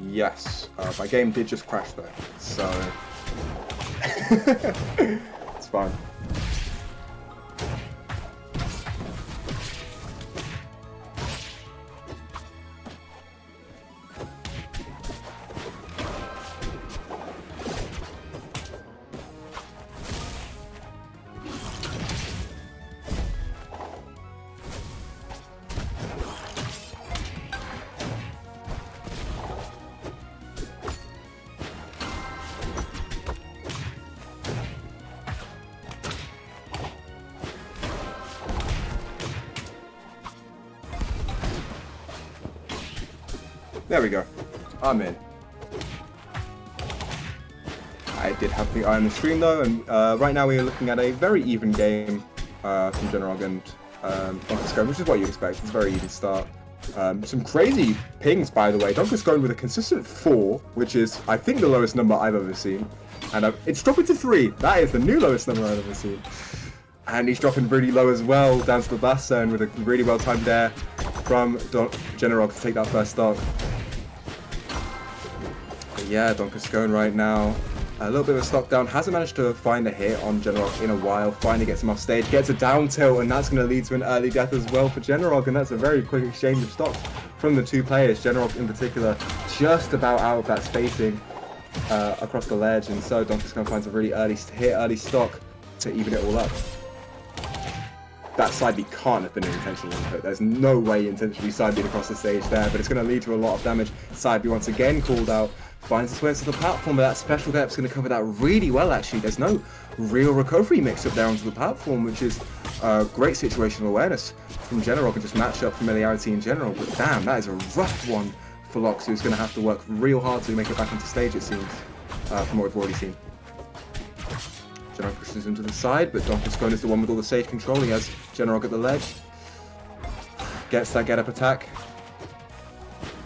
Yes. My game did just crash though, so it's fine. There we go. I'm in. I did have the eye on the stream though, and right now we are looking at a very even game from Genarog and DonCascone, which is what you expect. It's a very even start. Some crazy pings, by the way. DonCascone with a consistent 4, which is, I think, the lowest number I've ever seen. And it's dropping to 3. That is the new lowest number I've ever seen. And he's dropping really low as well, down to the blast zone with a really well-timed dare from Genarog to take that first stock. Yeah, DonCascone right now, a little bit of a stock down, hasn't managed to find a hit on Genarog in a while, finally gets him off stage, gets a down tilt, and that's going to lead to an early death as well for Genarog, and that's a very quick exchange of stocks from the two players. Genarog in particular, just about out of that spacing across the ledge, and so DonCascone finds a really early hit, early stock to even it all up. That side B can't have been an intentional input. There's no way intentionally side B across the stage there, but it's going to lead to a lot of damage. Side B once again called out, finds its way into the platform, but that special gap's going to cover that really well actually. There's no real recovery mix up there onto the platform, which is great situational awareness from Genarog and just match up familiarity in general. But damn, that is a rough one for Lox, who's going to have to work real hard to make it back into stage, it seems, from what we've already seen. Genarog pushes him to the side, but DonCascone is the one with all the stage control. He has Genarog at the ledge. Gets that get-up attack.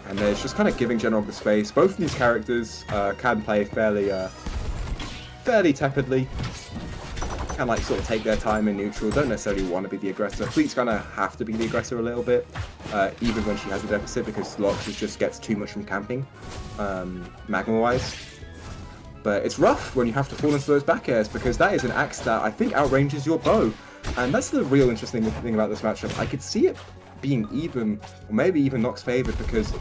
And it's just kind of giving Genarog the space. Both of these characters can play fairly tepidly. Can like sort of take their time in neutral. Don't necessarily want to be the aggressor. Fleet's gonna have to be the aggressor a little bit, even when she has a deficit, because Lox just gets too much from camping, magma-wise. But it's rough when you have to fall into those back airs, because that is an axe that I think outranges your bow. And that's the real interesting thing about this matchup. I could see it being even, or maybe even Nox favoured, because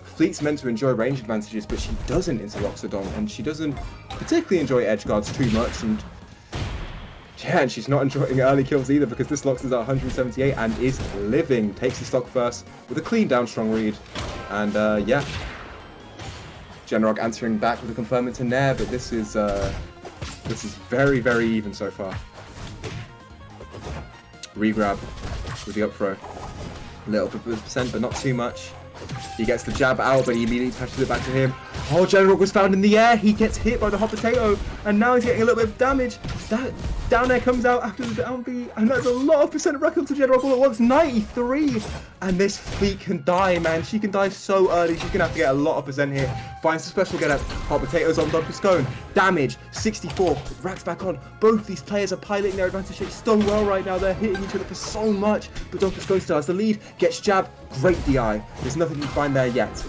Fleet's meant to enjoy range advantages, but she doesn't into Loxodont, and she doesn't particularly enjoy edge guards too much, and yeah, and she's not enjoying early kills either, because this Lox is at 178 and is living. Takes the stock first with a clean down strong read, and yeah. Genarog answering back with a confirm into Nair, but this is very, very even so far. Regrab with the up throw. A little bit of percent, but not too much. He gets the jab out, but he immediately touches it back to him. Oh, Genarog was found in the air. He gets hit by the hot potato, and now he's getting a little bit of damage. That down air comes out after the down B, and that's a lot of percent record to Genarog all at once. 93, and this Fleet can die, man. She can die so early. She's gonna have to get a lot of percent here. Finds the special get up. Hot potatoes on DonCascone. Damage 64. Racks back on. Both these players are piloting their advantage so well right now. They're hitting each other for so much, but DonCascone still has the lead. Gets jab. Great DI. There's nothing you can find there yet.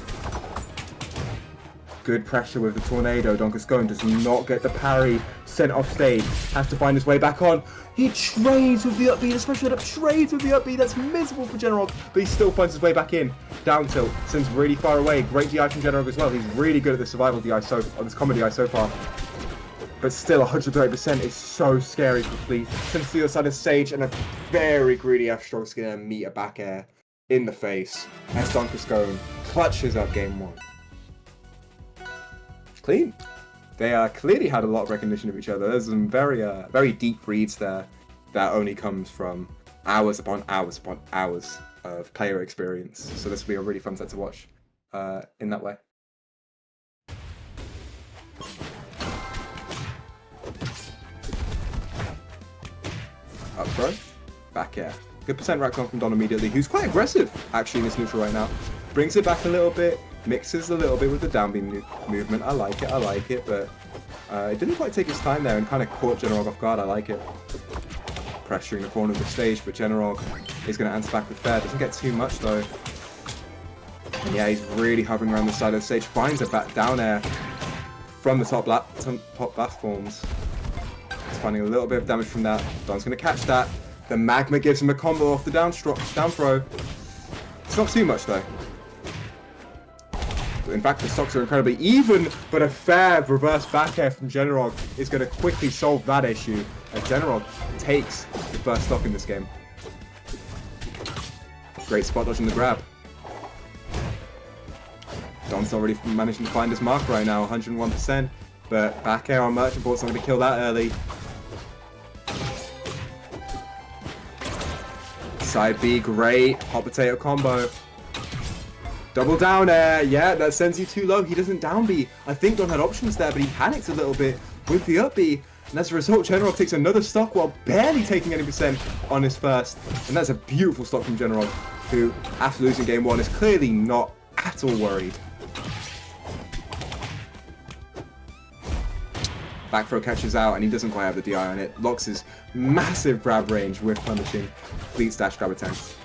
Good pressure with the tornado. DonCascone does not get the parry. Sent off stage. Has to find his way back on. He trades with the up B. The special up trades with the up B. That's miserable for Genarog, but he still finds his way back in. Down tilt. Sends really far away. Great DI from Genarog as well. He's really good at the survival DI this combo DI so far. But still, 130% is so scary for Fleet. Sends to the other side of stage, and a very greedy F-Stroke's gonna meet a back air in the face as DonCascone clutches up game 1. Clean. They clearly had a lot of recognition of each other. There's some very deep reads there that only comes from hours upon hours upon hours of player experience. So this will be a really fun set to watch in that way. Up throw, back air. Good percent rack on from Don immediately, who's quite aggressive actually in this neutral right now. Brings it back a little bit, mixes a little bit with the down beam movement. I like it, but it didn't quite take his time there and kind of caught Genarog off guard. I like it. Pressuring the corner of the stage, but Genarog is going to answer back with fair. Doesn't get too much though. And yeah, he's really hovering around the side of the stage. Finds a back down air from the top platforms. He's finding a little bit of damage from that. Don's going to catch that. The magma gives him a combo off the down throw. It's not too much though. In fact, the stocks are incredibly even, but a fair reverse back air from Genarog is going to quickly solve that issue as Genarog takes the first stock in this game. Great spot dodge on the grab. Don's not really managing to find his mark right now, 101%, but back air on Merchant Port's not going to kill that early. Side B, great hot potato combo. Double down air, yeah, that sends you too low. He doesn't down B. I think Don had options there, but he panics a little bit with the up B. And as a result, Genarog takes another stock while barely taking any percent on his first. And that's a beautiful stock from Genarog, who, after losing game 1, is clearly not at all worried. Back throw catches out, and he doesn't quite have the DI on it. Lox's massive grab range with punishing Fleet's dash grab attempts.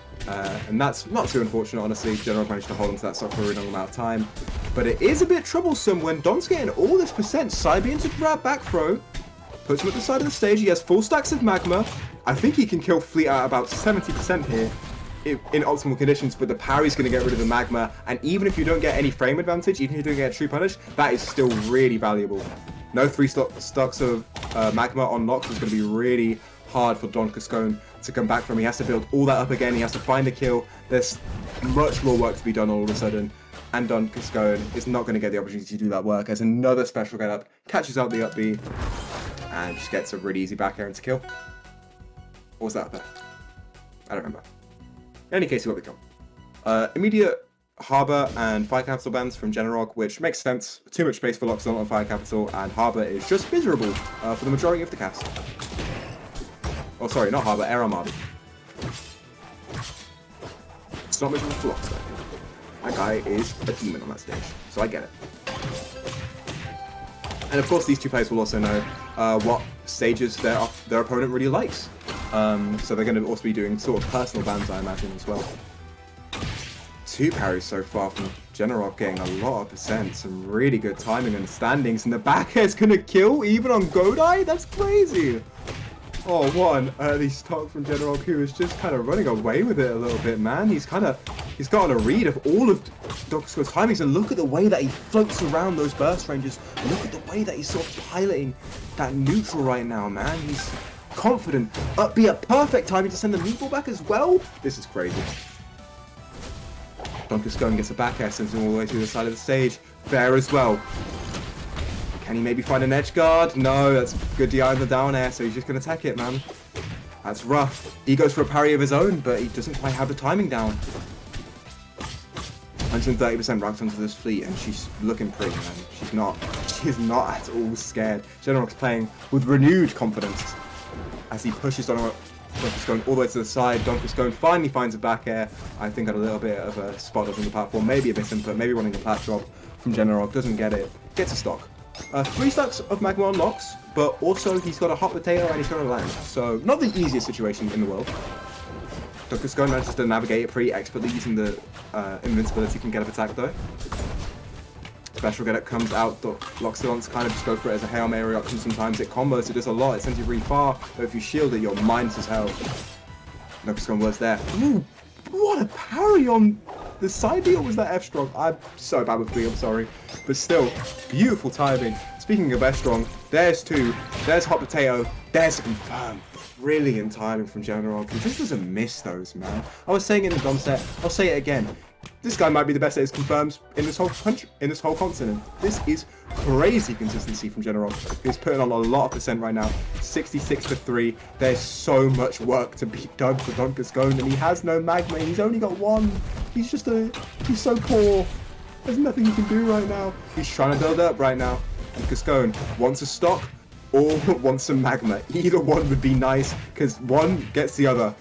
And that's not too unfortunate, honestly. Genarog managed to hold onto that stock for a really long amount of time. But it is a bit troublesome when Don's getting all this percent. Side B into grab back throw. Puts him at the side of the stage. He has full stacks of magma. I think he can kill Fleet at about 70% here in optimal conditions, but the parry's going to get rid of the magma. And even if you don't get any frame advantage, even if you don't get a true punish, that is still really valuable. No 3 stocks of magma on Lox is going to be really hard for DonCascone to come back from. He has to build all that up again. He has to find a kill. There's much more work to be done all of a sudden. And DonCascone is not going to get the opportunity to do that work as another special get up, catches out the up B, and just gets a really easy back air into kill. What was that up there? I don't remember. In any case, he got the kill. Immediate Harbor and Fire Capital bans from Genarog, which makes sense. Too much space for Loxodont on Fire Capital, and Harbor is just miserable for the majority of the cast. Oh, sorry, not Harbor, Air Armada. It's not miserable for Loxodont. That guy is a demon on that stage, so I get it. And of course, these two players will also know what stages their opponent really likes. So they're going to also be doing sort of personal bans, I imagine, as well. 2 parries so far from Genarog, getting a lot of percent. Some really good timing and standings, and the back air's going to kill even on Godai? That's crazy! Oh, what an early stock from Genarog, who is just kind of running away with it a little bit, man. He's gotten a read of all of DonCascone's timings, and look at the way that he floats around those burst ranges. Look at the way that he's sort of piloting that neutral right now, man. He's confident. Up B at perfect timing to send the meatball back as well. This is crazy. DonCascone gets a back air, sends him all the way to the side of the stage. Fair as well. Can he maybe find an edge guard? No, that's good DI on the down air, so he's just going to attack it, man. That's rough. He goes for a parry of his own, but he doesn't quite have the timing down. 130% racked onto this Fleet, and she's looking pretty, man. She is not at all scared. Genarog's playing with renewed confidence as he pushes on DonCascone all the way to the side. DonCascone finally finds a back air. I think got a little bit of a spot up on the platform, maybe a bit input, maybe running a plat drop from Genarog. Doesn't get it. Gets a stock. 3 stacks of magma on Lox, but also he's got a hot potato and he's got a land. So not the easiest situation in the world. DonCascone manages to navigate it pretty expertly using the invincibility from Get Up Attack though. Special Get Up comes out, Loxodonts kind of just go for it as a Hail Mary option sometimes. It combos, it does a lot, it sends you really far, but if you shield it, you're minus as hell. DonCascone was there. Ooh, what a parry on the side B, or was that F-Strong? I'm so bad with Fleet, I'm sorry. But still, beautiful timing. Speaking of F-Strong, there's 2, there's Hot Potato, there's a confirm. Brilliant timing from Genarog. He just doesn't miss those, man. I was saying it in the Dom set, I'll say it again. This guy might be the best at his confirms in this whole country, in this whole continent. This is crazy consistency from Genarog. He's putting on a lot of percent right now. 66-3. There's so much work to be done for DonCascone, and he has no magma. He's only got 1. He's so poor. There's nothing he can do right now. He's trying to build up right now. DonCascone wants a stock or wants some magma. Either one would be nice, because one gets the other.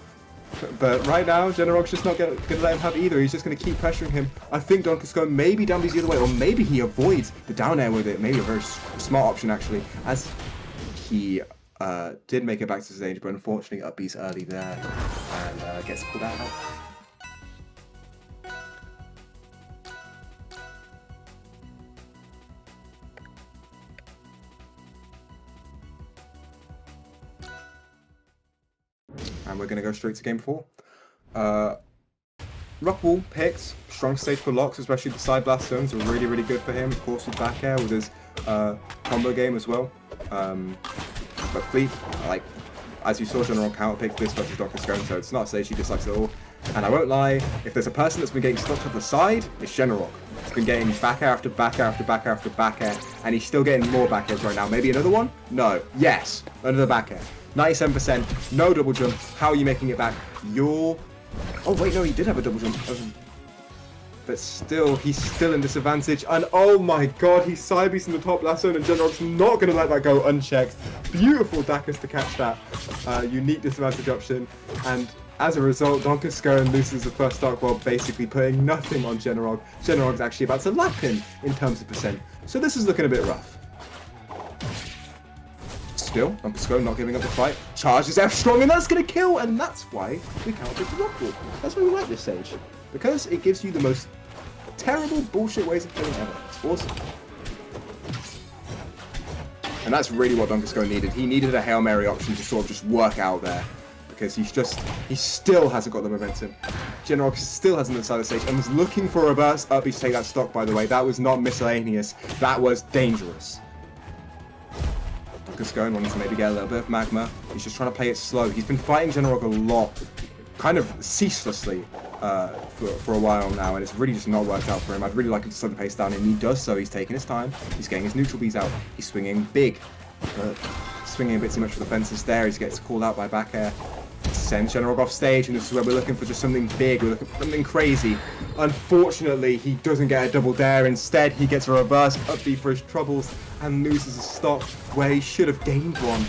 But right now, Genarog's just not going to let him have either. He's just going to keep pressuring him. I think DonCascone maybe down the other way, or maybe he avoids the down air with it. Maybe a very smart option, actually, as he did make it back to the stage, but unfortunately up B's early there and gets pulled out. And we're going to go straight to game 4. Rockwall picked, strong stage for Lox, especially the side blast zones are really, really good for him. Of course, with back air, with his combo game as well. But Fleet, like, as you saw, Genarog counter picked this versus DonCascone, so it's not a stage he dislikes at all. And I won't lie, if there's a person that's been getting stuck to the side, it's Genarog. He's been getting back air after back air after back air after back air, and he's still getting more back airs right now. Maybe another one? No. Yes. Another back air. 97%, no double jump. How are you making it back? You're... Oh, wait, no, he did have a double jump. But still, he's still in disadvantage. And oh my god, he's side beasting the top last zone, and Genarog's not going to let that go unchecked. Beautiful Dacus to catch that unique disadvantage option. And as a result, DonCascone loses the first stock while basically putting nothing on Genarog. Genarog's actually about to lap him in terms of percent. So this is looking a bit rough. Still, DonCascone not giving up the fight. Charges F strong, and that's going to kill, and that's why we countered the Rockwall. That's why we like this stage. Because it gives you the most terrible bullshit ways of killing ever. It's awesome. And that's really what DonCascone needed. He needed a Hail Mary option to sort of just work out there. Because he still hasn't got the momentum. Genarog still hasn't decided the stage and was looking for a reverse up B to take that stock, by the way. That was not miscellaneous. That was dangerous. DonCascone wanting to maybe get a little bit of magma. He's just trying to play it slow. He's been fighting Genarog a lot, kind of ceaselessly for a while now, and it's really just not worked out for him. I'd really like him to slow the pace down, and he does so. He's taking his time. He's getting his neutral Bs out. He's swinging big, but swinging a bit too much for the fences there. He gets called out by back air. Sends Genarog off stage, and this is where we're looking for just something big. We're looking for something crazy. Unfortunately, he doesn't get a double dare. Instead, he gets a reverse up B for his troubles and loses a stock where he should have gained one.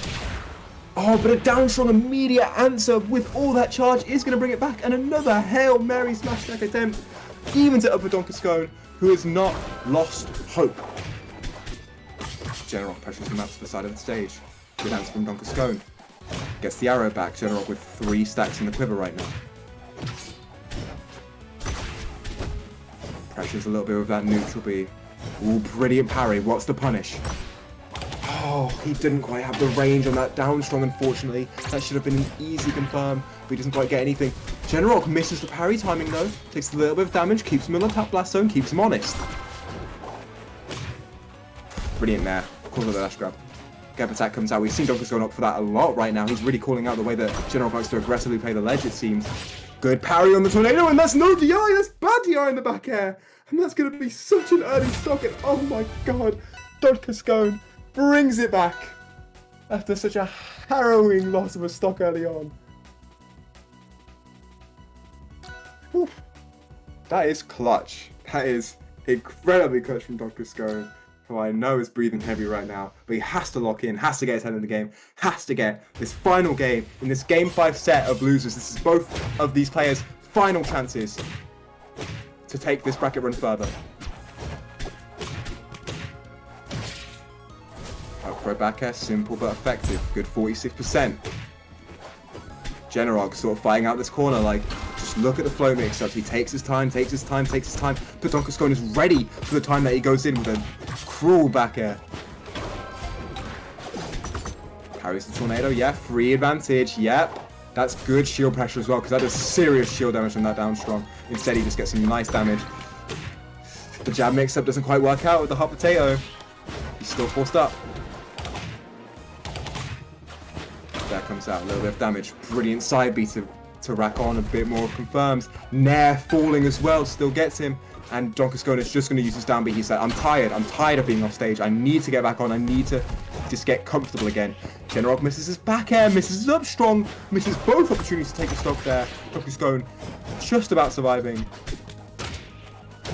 Oh, but a down strong immediate answer with all that charge is going to bring it back. And another Hail Mary smash attack attempt. Evens it up for DonCascone, who has not lost hope. Genarog pressures him out to the side of the stage. Good answer from DonCascone. Gets the arrow back. Genarog with 3 stacks in the quiver right now. Pressures a little bit with that neutral B. Ooh, brilliant parry. What's the punish? Oh, he didn't quite have the range on that down strong, unfortunately. That should have been an easy confirm, but he doesn't quite get anything. Genarog misses the parry timing though. Takes a little bit of damage, keeps him in the top blast zone, keeps him honest. Brilliant there. Calls it the dash grab. Gap attack comes out. We've seen DonCascone up for that a lot right now. He's really calling out the way that Genarog likes to aggressively play the ledge, it seems. Good parry on the tornado, and that's no DI! That's bad DI in the back air! And that's going to be such an early stock, and oh my god, DonCascone brings it back after such a harrowing loss of a stock early on. Oof. That is clutch. That is incredibly clutch from DonCascone, who I know is breathing heavy right now, but he has to lock in, has to get his head in the game, has to get this final game in this Game 5 set of losers. This is both of these players' final chances to take this bracket run further. Up for a back air, simple but effective. Good 46%. Genarog sort of fighting out this corner, like, just look at the flow mix up. He takes his time, takes his time, takes his time. But DonCascone is ready for the time that he goes in with a cruel back air. Carries the tornado, yeah, free advantage, yep. That's good shield pressure as well, because that does serious shield damage from that down strong. Instead, he just gets some nice damage. The jab mix-up doesn't quite work out with the hot potato. He's still forced up. That comes out, a little bit of damage. Brilliant side B to rack on a bit more confirms. Nair falling as well, still gets him. And DonCascone is just going to use his down B. He said, I'm tired of being off stage. I need to get back on. I need to just get comfortable again. Genarog misses his back air, misses his up strong, misses both opportunities to take a stock there. DonCascone just about surviving.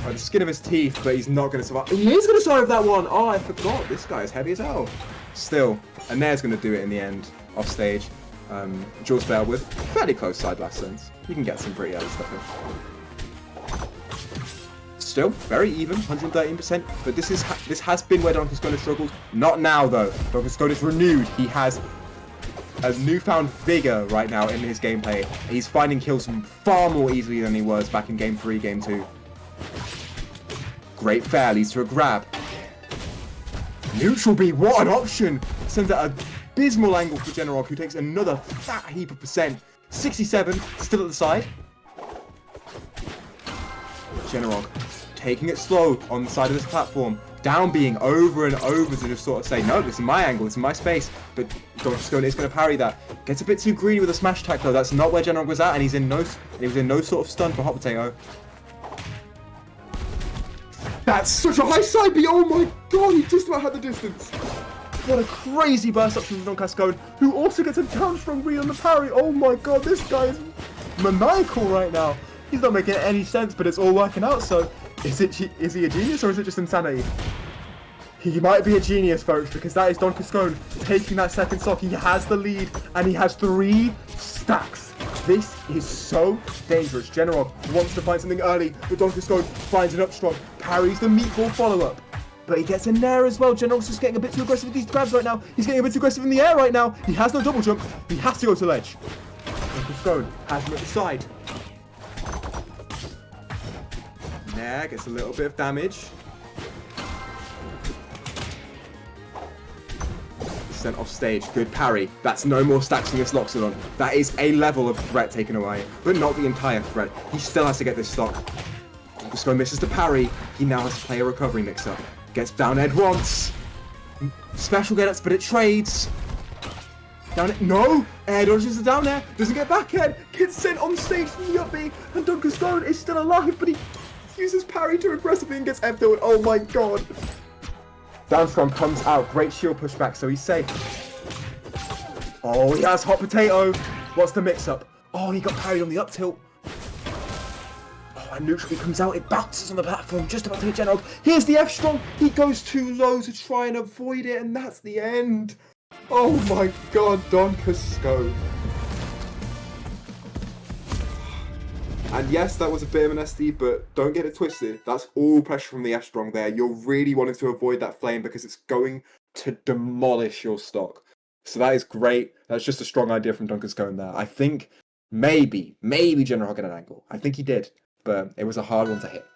By the skin of his teeth, but he's not going to survive. He is going to survive that one. Oh, I forgot. This guy is heavy as hell. Still, and Nair's going to do it in the end, off stage. Jaws failed with fairly close side blast zones. You can get some pretty early stuff in. Still, very even, 113%, but this has been where DonCascone has struggled. Not now, though. DonCascone is renewed. He has a newfound vigor right now in his gameplay. He's finding kills far more easily than he was back in Game 3, Game 2. Great fair, leads to a grab. Neutral B, what an option! Sends out an abysmal angle for Genarog, who takes another fat heap of percent. 67, still at the side. Genarog taking it slow on the side of this platform. Down being over and over to just sort of say, no, this is my angle, this is my space. But DonCascone is going to parry that. Gets a bit too greedy with a smash attack though. That's not where Genarog was at, and he was in no sort of stun for Hot Potato. That's such a high side B. Oh my god, he just about had the distance. What a crazy burst up from DonCascone, who also gets a down strong read on the parry. Oh my god, this guy is maniacal right now. He's not making any sense, but it's all working out. So, is he a genius or is it just insanity? He might be a genius, folks, because that is DonCascone taking that second stock. He has the lead, and he has 3 stacks. This is so dangerous. Genarog wants to find something early, but DonCascone finds it up strong, parries the meatball follow-up. But he gets in there as well. Genarog's just getting a bit too aggressive with these grabs right now. He's getting a bit too aggressive in the air right now. He has no double jump. He has to go to ledge. DonCascone has him at the side. Nair gets a little bit of damage. Sent off stage. Good parry. That's no more stacks from this Loxodont. That is a level of threat taken away, but not the entire threat. He still has to get this stock. DonCascone misses the parry. He now has to play a recovery mix-up. Gets down Ed once. Special get-ups, but it trades. Down it. No! Air dodges the down air. Doesn't get back Ed. Gets sent on stage from the up B. And DonCascone is still alive, but he uses parry too aggressively and gets F-Dilled. Oh my god. DonCascone comes out. Great shield pushback, so he's safe. Oh, he has Hot Potato. What's the mix-up? Oh, he got parried on the up tilt. Oh, and neutral. He comes out. It bounces on the platform. Just about to hit Genarog. Here's the F-Strong. He goes too low to try and avoid it, and that's the end. Oh my god, DonCascone. And yes, that was a bit of an SD, but don't get it twisted. That's all pressure from the F-Strong there. You're really wanting to avoid that flame because it's going to demolish your stock. So that is great. That's just a strong idea from DonCascone there. I think maybe Genarog had an angle. I think he did, but it was a hard one to hit.